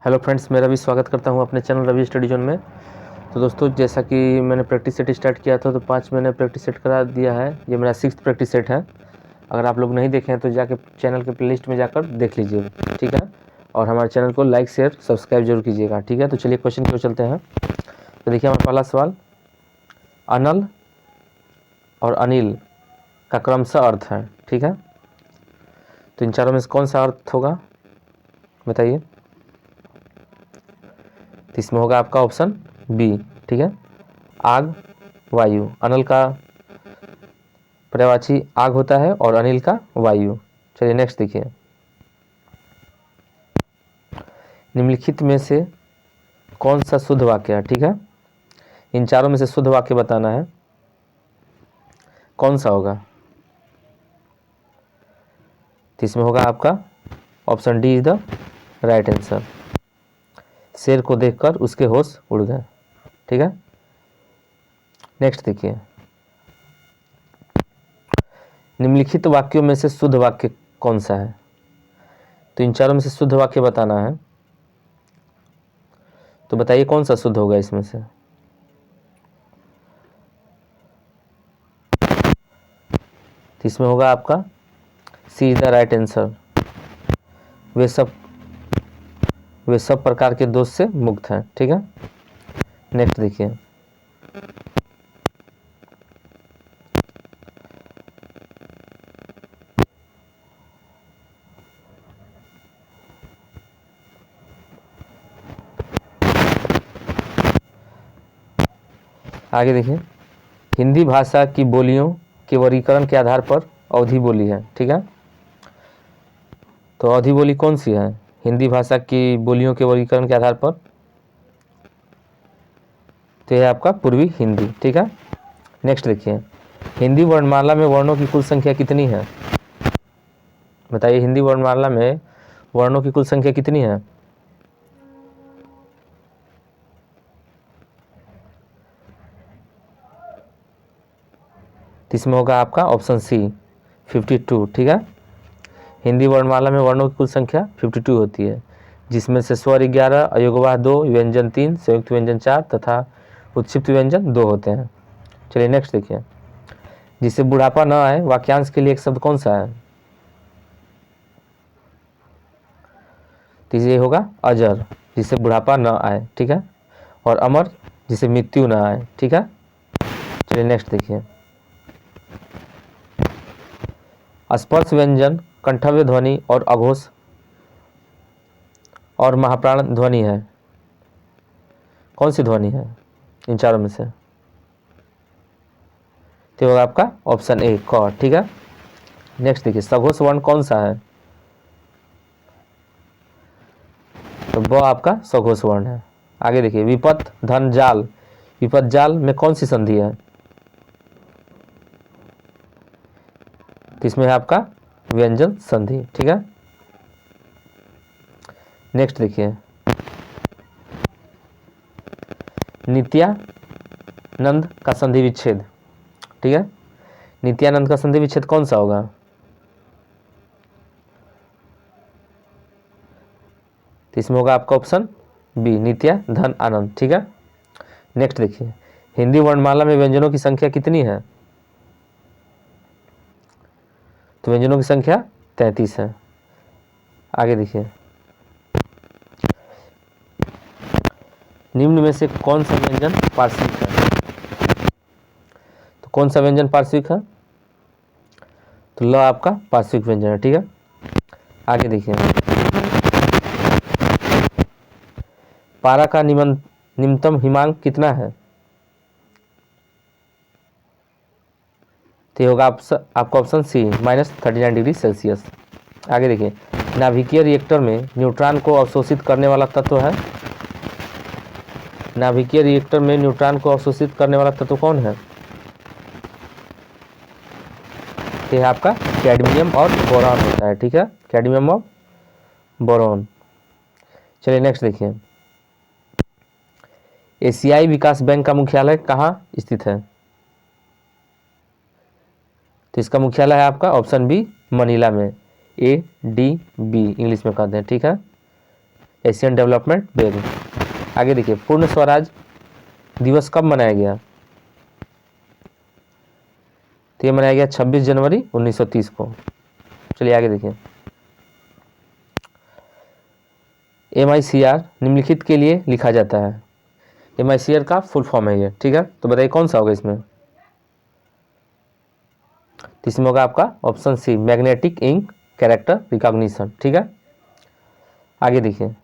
Hello friends, मेरा भी स्वागत करता हूं अपने चैनल रवि स्टडी जोन में। तो दोस्तों, जैसा कि मैंने प्रैक्टिस सेट स्टार्ट किया था तो 5 मैंने प्रैक्टिस सेट करा दिया है। ये मेरा 6th प्रैक्टिस सेट है। अगर आप लोग नहीं देखें हैं तो जाके चैनल के प्लेलिस्ट में जाकर देख लीजिए, ठीक है। और हमारे चैनल को लाइक शेयर सब्सक्राइब जरूर कीजिएगा, ठीक है। तो चलिए क्वेश्चन की ओर चलते हैं। तो देखिए हमारा पहला सवाल, अनल और अनिल का क्रमशः अर्थ है, ठीक है। तो इन चारों में से कौन सा अर्थ होगा बताइए। तो इसमें होगा आपका ऑप्शन बी, ठीक है, आग वायु। अनल का पर्यायवाची आग होता है और अनिल का वायु। चलिए नेक्स्ट देखिए, निम्नलिखित में से कौन सा शुद्ध वाक्य है, ठीक है। इन चारों में से शुद्ध वाक्य बताना है, कौन सा होगा। तो इसमें होगा आपका option D is the right answer. शेर को देखकर उसके होश उड़ गए, ठीक है। नेक्स्ट देखिए, निम्नलिखित वाक्यों में से शुद्ध वाक्य कौन सा है। तो इन चारों में से शुद्ध वाक्य बताना है, तो बताइए कौन सा शुद्ध होगा इसमें से। तो इसमें होगा आपका सी इज द राइट आंसर। वे सब प्रकार के दोष से मुक्त हैं, ठीक है। नेक्स्ट देखिए, आगे देखिए, हिंदी भाषा की बोलियों के वर्गीकरण के आधार पर अवधि बोली है, ठीक है। तो अवधि बोली कौन सी है हिंदी भाषा की बोलियों के वर्गीकरण के आधार पर। तो यह आपका पूर्वी हिंदी, ठीक है। नेक्स्ट देखिए, हिंदी वर्णमाला में वर्णों की कुल संख्या कितनी है। बताइए हिंदी वर्णमाला में वर्णों की कुल संख्या कितनी है। इसमें होगा आपका ऑप्शन सी 52, ठीक है। हिंदी वर्णमाला में वर्णों की कुल संख्या 52 होती है, जिसमें से स्वर 11, अयोगवाह 2, व्यंजन 3, संयुक्त व्यंजन 4 तथा उत्क्षिप्त व्यंजन 2 होते हैं। चलिए नेक्स्ट देखिए, जिससे बुढ़ापा न आए वाक्यांश के लिए एक शब्द कौन सा है। तो ये होगा अजर, जिससे बुढ़ापा न आए, ठीक है। और अमर, जिसे मृत्यु न आए, ठीक है। चलिए नेक्स्ट देखिए, स्पर्श व्यंजन, कंठव्य ध्वनि और अघोष और महाप्राण ध्वनि है, कौन सी ध्वनि है इन चारों में से। तो होगा आपका ऑप्शन ए क, ठीक है। नेक्स्ट देखिए, सघोष वर्ण कौन सा है। तो ब आपका सघोष वर्ण है। आगे देखिए, विपत धन जाल, विपत जाल में कौन सी संधि है। तो इसमें है आपका व्यंजन संधि, ठीक है। नेक्स्ट देखिए, नित्यानंद का संधि विच्छेद, ठीक है। नित्यानंद का संधि विच्छेद कौन सा होगा। तो इसमें होगा आपका ऑप्शन बी नित्या धन आनंद, ठीक है। नेक्स्ट देखिए, हिंदी वर्णमाला में व्यंजनों की संख्या कितनी है। तो व्यंजनों की संख्या 33 है। आगे देखिए, निम्न में से कौन सा व्यंजन पार्श्विक है। तो कौन सा व्यंजन पार्श्विक है। तो ल आपका पार्श्विक व्यंजन है, ठीक है। आगे देखिए, पारा का निम्नतम हिमांक कितना है। तो ये होगा आपका ऑप्शन सी -39 डिग्री सेल्सियस। आगे देखिए, नाभिकीय रिएक्टर में न्यूट्रॉन को अवशोषित करने वाला तत्व है। नाभिकीय रिएक्टर में न्यूट्रॉन को अवशोषित करने वाला तत्व कौन है। ये है आपका कैडमियम और बोरॉन होता है, ठीक है। कैडमियम और बोरॉन। चलिए नेक्स्ट देखिए, एशियाई विकास बैंक का मुख्यालय कहाँ स्थित है। तो इसका मुख्यालय है आपका ऑप्शन बी मनीला में, ADB इंग्लिश में कहते हैं, ठीक है। Asian development bank. आगे देखिए, पूर्ण स्वराज दिवस कब मनाया गया? तो ये मनाया गया 26 जनवरी 1930 को। चलिए आगे देखिए, MICR निम्नलिखित के लिए लिखा जाता है। MICR का फुल फॉर्म है ये, ठीक है। तो बताइए कौन सा होगा इसमें? तो इसमें होगा आपका option C, magnetic ink character recognition, ठीक है। आगे देखिए,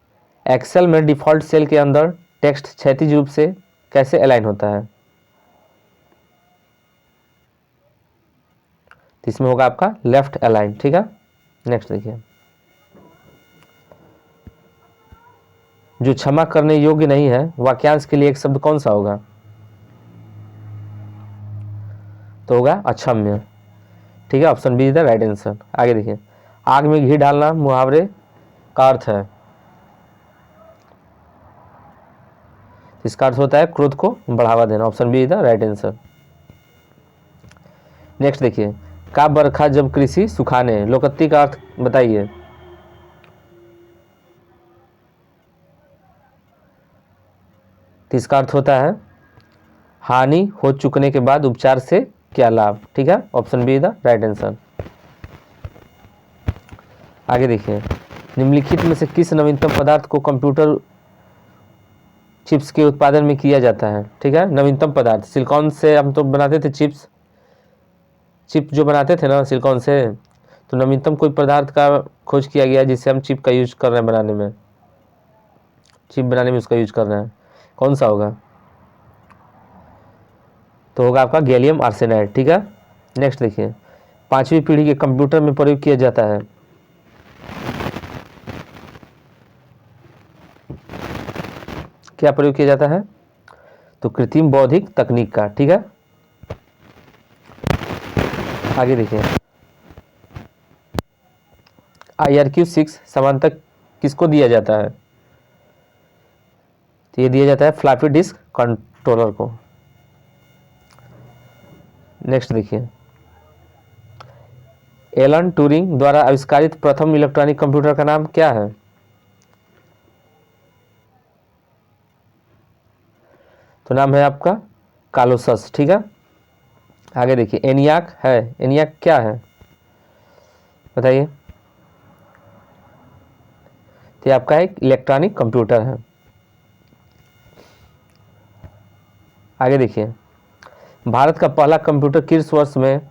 एक्सेल में डिफॉल्ट सेल के अंदर टेक्स्ट क्षैतिज रूप से कैसे अलाइन होता है? तो इसमें होगा आपका लेफ्ट अलाइन, ठीक है। नेक्स्ट देखिए, जो क्षमा करने योग्य नहीं है वाक्यांश के लिए एक शब्द कौन सा होगा? तो होगा अक्षम्य, ठीक है। Option B is the right answer. आगे देखिए, आग में घी डालना मुहावरे का अर्थ है। इसका अर्थ होता है क्रोध को बढ़ावा देना। Option B is the right answer. Next देखिए, का बरखा जब कृषि सुखाने, लोकोक्ति का अर्थ बताइए। तो इसका अर्थ होता है हानि हो चुकने के बाद उपचार से क्या लाभ, ठीक है। Option B is the right answer. आगे देखिए, निम्नलिखित में से किस नवीनतम पदार्थ को कंप्यूटर चिप्स के उत्पादन में किया जाता है, ठीक है। नवीनतम पदार्थ, सिलिकॉन से हम तो बनाते थे चिप जो बनाते थे ना सिलिकॉन से, तो नवीनतम कोई पदार्थ का खोज किया गया जिससे हम चिप का यूज कर रहे हैं बनाने में, चिप बनाने में उसका यूज कर रहे हैं। कौन सा होगा? तो होगा आपका गैलियम आर्सेनाइड, ठीक है। नेक्स्ट देखिए, 5वीं पीढ़ी के कंप्यूटर में प्रयोग किया जाता है। क्या प्रयोग किया जाता है? तो कृत्रिम बौद्धिक तकनीक का, ठीक है। आगे देखिए, IRQ6 समांतर किसको दिया जाता है? तो ये दिया जाता है फ्लॉपी डिस्क कंट्रोलर को। नेक्स्ट देखिए, एलन ट्यूरिंग द्वारा आविष्कारित प्रथम इलेक्ट्रॉनिक कंप्यूटर का नाम क्या है? तो नाम है आपका कालोसस, ठीक है। आगे देखिए, एनियाक है, एनियाक क्या है बताइए। तो ये आपका एक इलेक्ट्रॉनिक कंप्यूटर है। आगे देखिए, भारत का पहला कंप्यूटर किस वर्ष में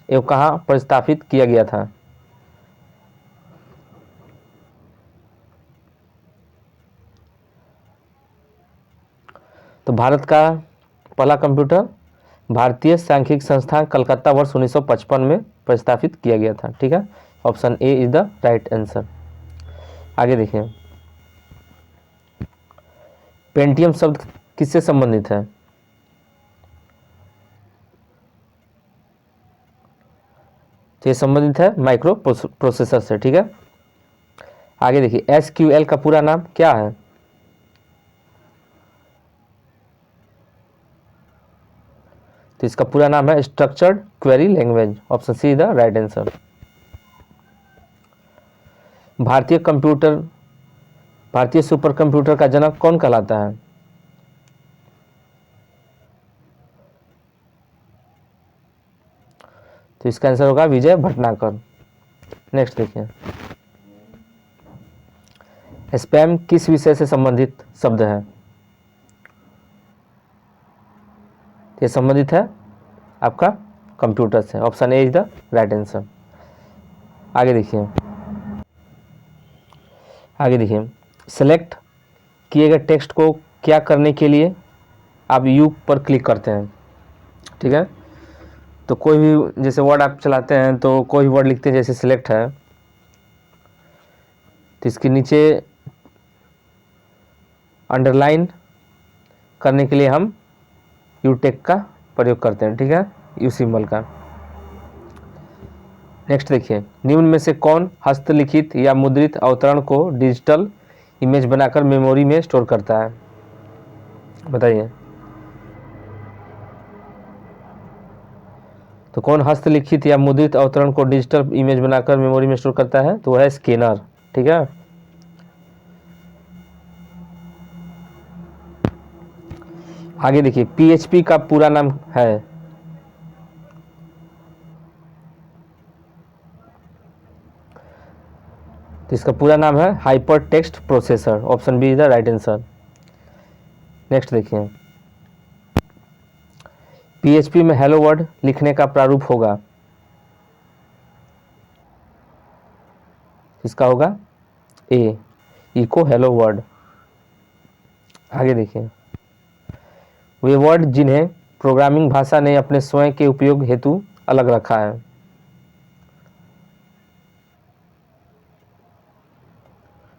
एवं कहाँ प्रस्तावित किया गया था? तो भारत का पहला कंप्यूटर भारतीय सांख्यिकी संस्थान कलकत्ता वर्ष 1955 में प्रस्तावित किया गया था, ठीक है। Option A is the right answer. आगे देखिए, पेंटियम शब्द किससे संबंधित है? तो ये संबंधित है माइक्रो प्रोसेसर से, ठीक है। आगे देखिए, SQL का पूरा नाम क्या है? तो इसका पूरा नाम है structured query language. Option C is the right answer. भारतीय सुपर कंप्यूटर का जनक कौन कहलाता है? तो इसका आंसर होगा विजय भटनागर। नेक्स्ट देखिए, स्पैम किस विषय से संबंधित शब्द है? ये संबंधित है आपका कंप्यूटर से। Option A is the right answer. आगे देखिए, सेलेक्ट किए गए टेक्स्ट को क्या करने के लिए आप यू पर क्लिक करते हैं, ठीक है। तो कोई भी जैसे वर्ड आप चलाते हैं तो कोई भी वर्ड लिखते हैं, जैसे सिलेक्ट है, तो इसके नीचे अंडरलाइन करने के लिए हम यू टेक का प्रयोग करते हैं, ठीक है, यू सिंबल का। नेक्स्ट देखिए, निम्न में से कौन हस्तलिखित या मुद्रित अवतरण को डिजिटल इमेज बनाकर मेमोरी में स्टोर करता है? बताइए। तो कौन हस्तलिखित या मुद्रित अवतरण को डिजिटल इमेज बनाकर मेमोरी में स्टोर करता है? तो वह है स्कैनर, ठीक है। आगे देखिए, पीएचपी का पूरा नाम है, तो इसका पूरा नाम है hyper text processor. Option B is the right answer. Next देखिए, पीएचपी में हेलो वर्ड लिखने का प्रारूप होगा, इसका होगा ए, इको हेलो वर्ड। आगे देखिए, वे वर्ड जिन्हें प्रोग्रामिंग भाषा ने अपने स्वयं के उपयोग हेतु अलग रखा है,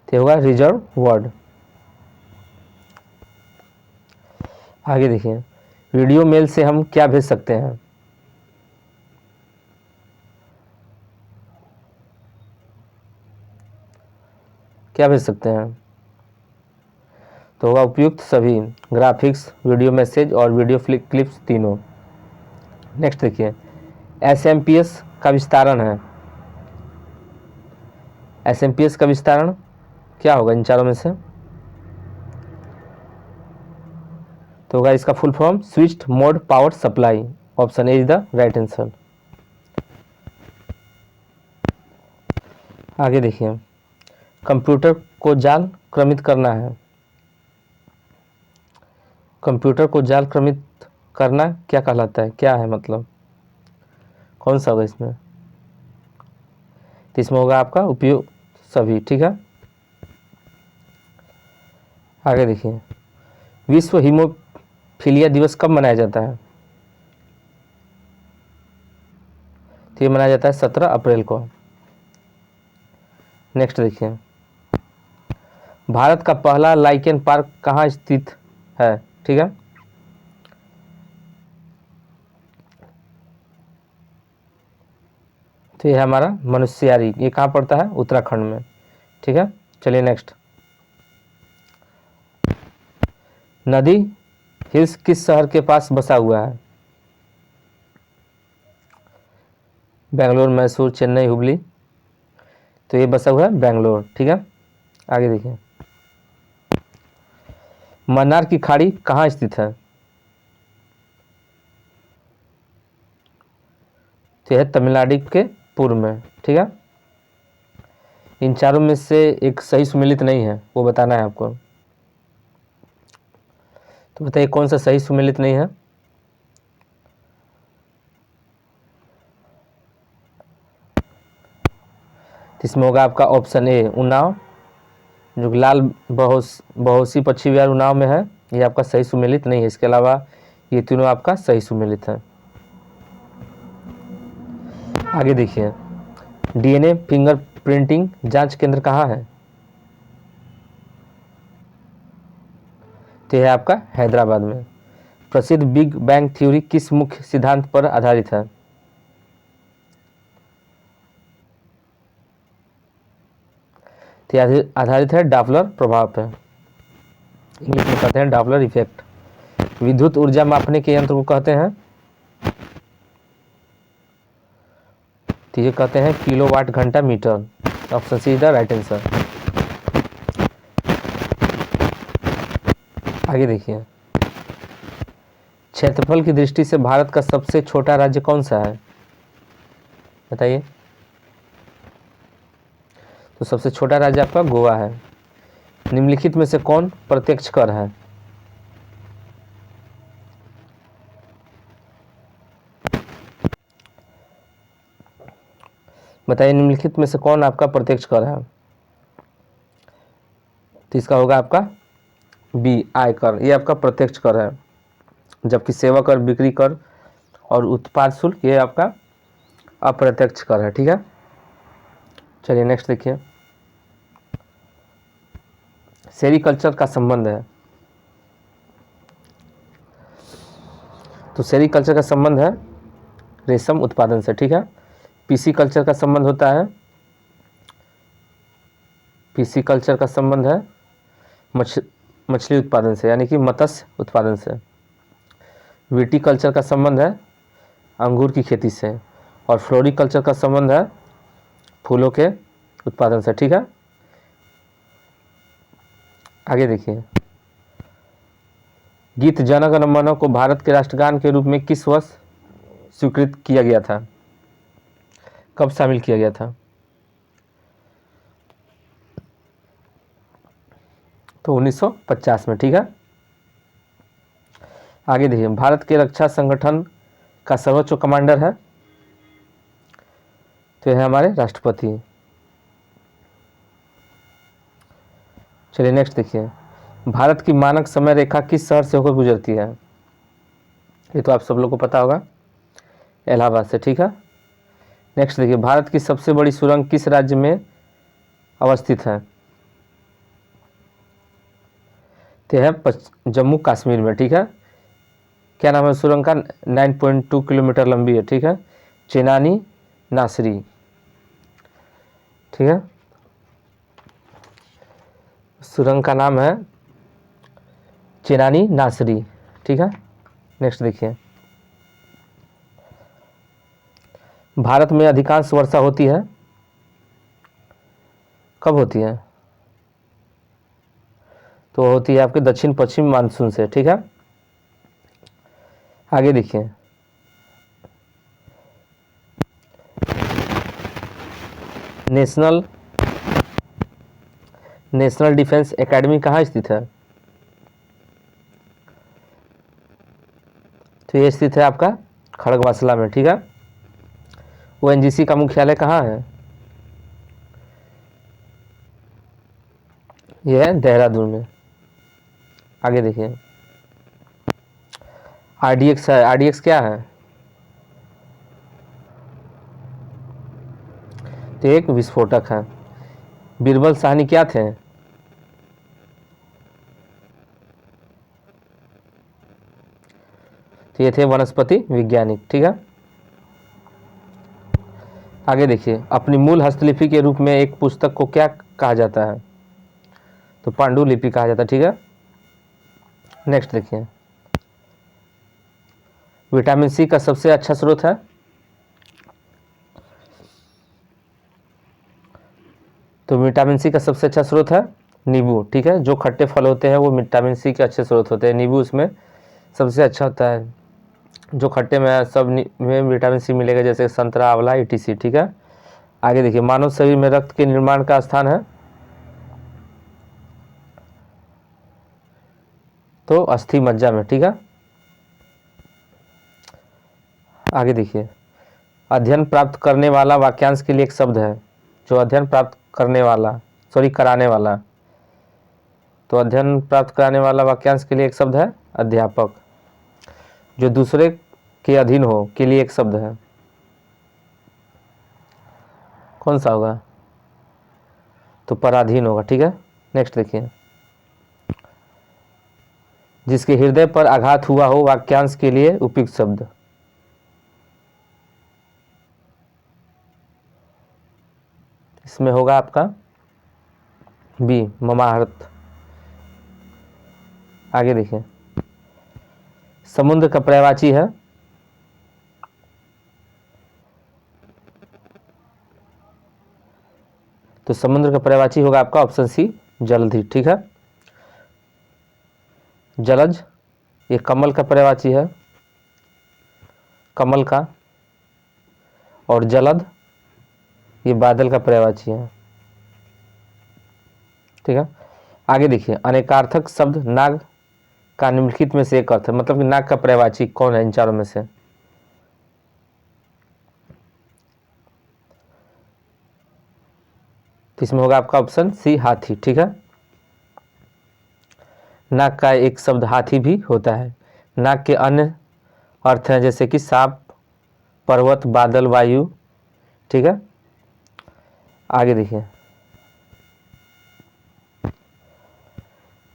तो होगा रिजर्व वर्ड। आगे देखिए, वीडियो मेल से हम क्या भेज सकते हैं, क्या भेज सकते हैं, तो होगा उपयुक्त सभी, ग्राफिक्स, वीडियो मैसेज और वीडियो क्लिप्स तीनों। नेक्स्ट देखिए, एसएमपीएस का विस्तारण है, एसएमपीएस का विस्तारण क्या होगा इन चारों में से, तो होगा इसका full form switched mode power supply. Option A is the right answer. आगे देखिए, कंप्यूटर को जाल क्रमित करना है, कंप्यूटर को जाल क्रमित करना क्या कहलाता है, क्या है मतलब, कौन सा होगा इसमें, तो इसमें होगा आपका उपयोग सभी। ठीक है, आगे देखिए, विश्व हीमोफीलिया दिवस कब मनाया जाता है, तो ये मनाया जाता है 17 अप्रैल को। नेक्स्ट देखिए, भारत का पहला लाइकेन पार्क कहाँ स्थित है, ठीक है, तो ये है हमारा मनुष्यारी, ये कहाँ पड़ता है, उत्तराखंड में। ठीक है, चलिए नेक्स्ट, नदी हिल्स किस शहर के पास बसा हुआ है, बेंगलोर, मैसूर, चेन्नई, हुबली, तो ये बसा हुआ है बेंगलोर। ठीक है, आगे देखिए, मन्नार की खाड़ी कहाँ स्थित है, तो यह तमिलनाडु के पूर्व में। ठीक है, इन चारों में से एक सही सुमेलित नहीं है, वो बताना है आपको, तो बताइए कौन सा सही सुमेलित नहीं है, इसमें होगा आपका ऑप्शन ए उन्नाव, जो लाल बहोसी पक्षी विहार उन्नाव में है, ये आपका सही सुमेलित नहीं है। इसके अलावा ये तीनों आपका सही सुमेलित है। आगे देखिए, डीएनए फिंगरप्रिंटिंग जांच केंद्र कहाँ है, तो यह आपका हैदराबाद में। प्रसिद्ध बिग बैंग थ्योरी किस मुख्य सिद्धांत पर आधारित है, तो आधारित है डॉपलर प्रभाव पर, इंग्लिश में कहते हैं डॉपलर इफेक्ट। विद्युत ऊर्जा मापने के यंत्र को कहते हैं, तो ये कहते हैं किलोवाट घंटा meter. Option C is the right answer. आगे देखिए, क्षेत्रफल की दृष्टि से भारत का सबसे छोटा राज्य कौन सा है, बताइए, तो सबसे छोटा राज्य आपका गोवा है। निम्नलिखित में से कौन प्रत्यक्ष कर है, बताइए निम्नलिखित में से कौन आपका प्रत्यक्ष कर है, तो इसका होगा आपका बी आयकर, ये आपका प्रत्यक्ष कर है, जबकि सेवा कर, बिक्री कर और उत्पाद शुल्क ये आपका अप्रत्यक्ष कर है। ठीक है, चलिए नेक्स्ट देखिए, सेरीकल्चर का संबंध है, तो सेरीकल्चर का संबंध है रेशम उत्पादन से। ठीक है, पीसी कल्चर का संबंध होता है, पीसी कल्चर का संबंध है मछली उत्पादन से, यानी कि मत्स्य उत्पादन से। विटीकल्चर का संबंध है अंगूर की खेती से, और फ्लोरिकल्चर का संबंध है फूलों के उत्पादन से। ठीक है, आगे देखिए, गीत जन गण मन को भारत के राष्ट्रगान के रूप में किस वर्ष स्वीकृत किया गया था? कब शामिल किया गया था? तो 1950 में। ठीक है, आगे देखिए, भारत के रक्षा संगठन का सर्वोच्च कमांडर है, तो यह है हमारे राष्ट्रपति। चलिए नेक्स्ट देखिए, भारत की मानक समय रेखा किस शहर से होकर गुजरती है? ये तो आप सब लोग को पता होगा, इलाहाबाद से। ठीक है, नेक्स्ट देखिए, भारत की सबसे बड़ी सुरंग किस राज्य में अवस्थित है? तो है जम्मू कश्मीर में। ठीक है, क्या नाम है सुरंग का? 9.2 किलोमीटर लंबी है। ठीक है, चेनानी नासरी। ठीक है, सुरंग का नाम है चेनानी नासरी। ठीक है, नेक्स्ट देखिए, भारत में अधिकांश वर्षा होती है, कब होती है? तो होती है आपके दक्षिण पश्चिम मानसून से। ठीक है, आगे देखिए, नेशनल डिफेंस एकेडमी कहाँ स्थित है? तो ये स्थित है आपका खड़गवासला में। ठीक है, ओएनजीसी का मुख्यालय कहाँ है? यह है देहरादून में। आगे देखिए, आरडीएक्स है, आरडीएक्स क्या है? तो एक विस्फोटक है। बीरबल साहनी क्या थे? तो ये थे वनस्पति वैज्ञानिक। ठीक है, आगे देखिए, अपनी मूल हस्तलिपि के रूप में एक पुस्तक को क्या कहा जाता है? तो पांडुलिपि कहा जाता है। ठीक है, नेक्स्ट देखिए, विटामिन सी का सबसे अच्छा स्रोत है? तो विटामिन सी का सबसे अच्छा स्रोत है नींबू। ठीक है, जो खट्टे फल होते हैं वो विटामिन सी के अच्छे स्रोत होते हैं, नींबू उसमें सबसे अच्छा होता है। जो खट्टे में सब में विटामिन सी मिलेगा, जैसे संतरा, आंवला, ईटीसी। ठीक है, आगे देखिए, मानव शरीर में रक्त के निर्माण का स्थान है? तो अस्थि मज्जा में। ठीक है, आगे देखिए, अध्ययन प्राप्त करने वाला वाक्यांश के लिए एक शब्द है। जो अध्ययन प्राप्त करने वाला, सॉरी कराने वाला, तो अध्ययन प्राप्त कराने वाला वाक्यांश के लिए एक शब्द है अध्यापक। जो दूसरे के अधीन हो के लिए एक शब्द है, कौन सा होगा? तो पराधीन होगा। ठीक है, नेक्स्ट देखिए, जिसके हृदय पर आघात हुआ हो वाक्यांश के लिए उपयुक्त शब्द। इसमें होगा आपका बी, ममाहर्त। आगे देखिए, समुद्र का पर्यायवाची है? तो समुद्र का पर्यायवाची होगा आपका ऑप्शन सी, जलधि। ठीक है, जलज ये कमल का पर्यायवाची है, कमल का। और जलद ये बादल का पर्यायवाची है। ठीक है, आगे देखिए, अनेकार्थक शब्द नाग का निम्नलिखित में से एक अर्थ है, मतलब कि नाग का पर्यायवाची कौन है इन चारों में से? तो इसमें होगा आपका ऑप्शन सी, हाथी। ठीक है, नाग का एक शब्द हाथी भी होता है। नाग के अन्य अर्थ हैं जैसे कि सांप, पर्वत, बादल, वायु। ठीक है, आगे देखिए,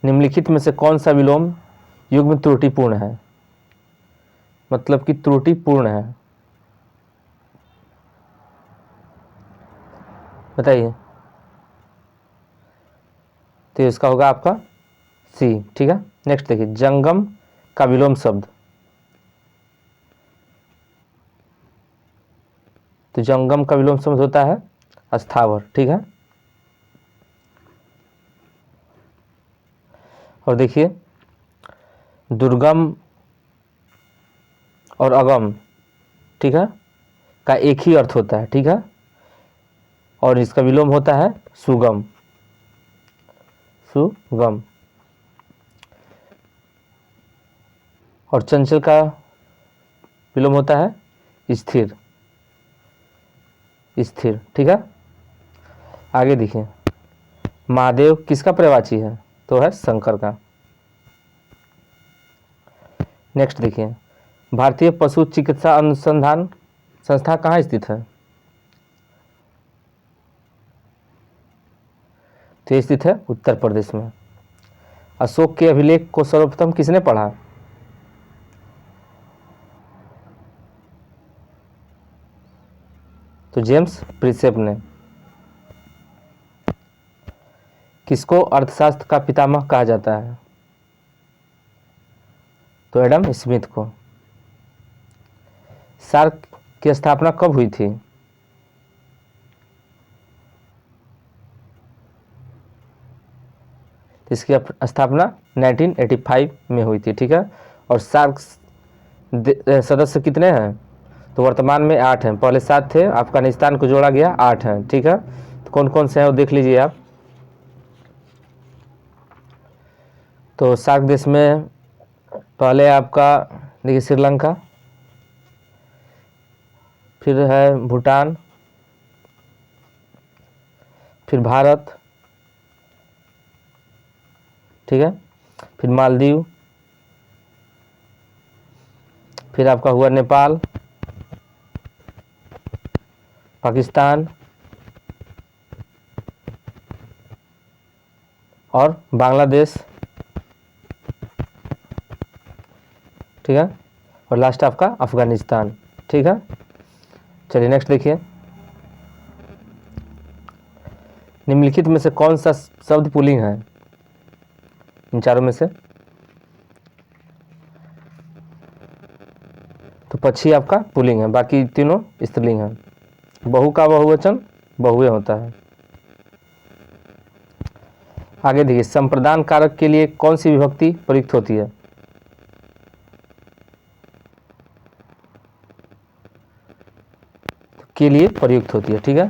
निम्नलिखित में से कौन सा विलोम युग्म त्रुटिपूर्ण है? मतलब कि त्रुटिपूर्ण है, बताइए। तो इसका होगा आपका सी। ठीक है, नेक्स्ट देखिए, जंगम का विलोम शब्द। तो जंगम का विलोम शब्द होता है अस्थावर। ठीक है, और देखिए, दुर्गम और अगम, ठीक है, का एक ही अर्थ होता है, ठीक है, और इसका विलोम होता है सुगम, सुगम। और चंचल का विलोम होता है स्थिर, स्थिर, ठीक है। आगे देखिए, महादेव किसका पर्यायवाची है? तो है शंकर का। नेक्स्ट देखिए, भारतीय पशु चिकित्सा अनुसंधान संस्था कहाँ स्थित है? तो ये स्थित है उत्तर प्रदेश में। अशोक के अभिलेख को सर्वप्रथम किसने पढ़ा? तो जेम्स प्रिसेप ने। किसको अर्थशास्त्र का पितामह कहा जाता है? तो एडम स्मिथ को। सार्क की स्थापना कब हुई थी? इसकी स्थापना 1985 में हुई थी, ठीक है। और सार्क सदस्य कितने हैं? तो वर्तमान में 8 हैं, पहले 7 थे, अफगानिस्तान को जोड़ा गया, 8 हैं, ठीक है। तो कौन कौन से हैं वो देख लीजिए आप। तो सार्क देश में पहले आपका देखिए श्रीलंका, फिर है भूटान, फिर भारत, ठीक है, फिर मालदीव, फिर आपका हुआ नेपाल, पाकिस्तान और बांग्लादेश, ठीक है, और लास्ट आपका अफगानिस्तान, ठीक है। चलिए नेक्स्ट देखिए, निम्नलिखित में से कौन सा शब्द पुल्लिंग है इन चारों में से? तो पक्षी आपका पुल्लिंग है, बाकी तीनों स्त्रीलिंग है। बहु का बहुवचन बहुए होता है। आगे देखिए, संप्रदान कारक के लिए कौन सी विभक्ति प्रयुक्त होती है? के लिए प्रयुक्त होती है, ठीक है।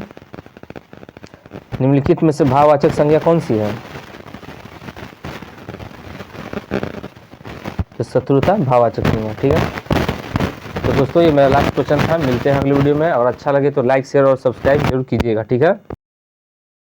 निम्नलिखित में से भाववाचक संज्ञा कौन सी है? तो शत्रुता भाववाचक संज्ञा, ठीक है। तो दोस्तों ये मेरा लास्ट क्वेश्चन था। मिलते हैं अगले वीडियो में, और अच्छा लगे तो लाइक शेयर और सब्सक्राइब जरूर कीजिएगा, ठीक है।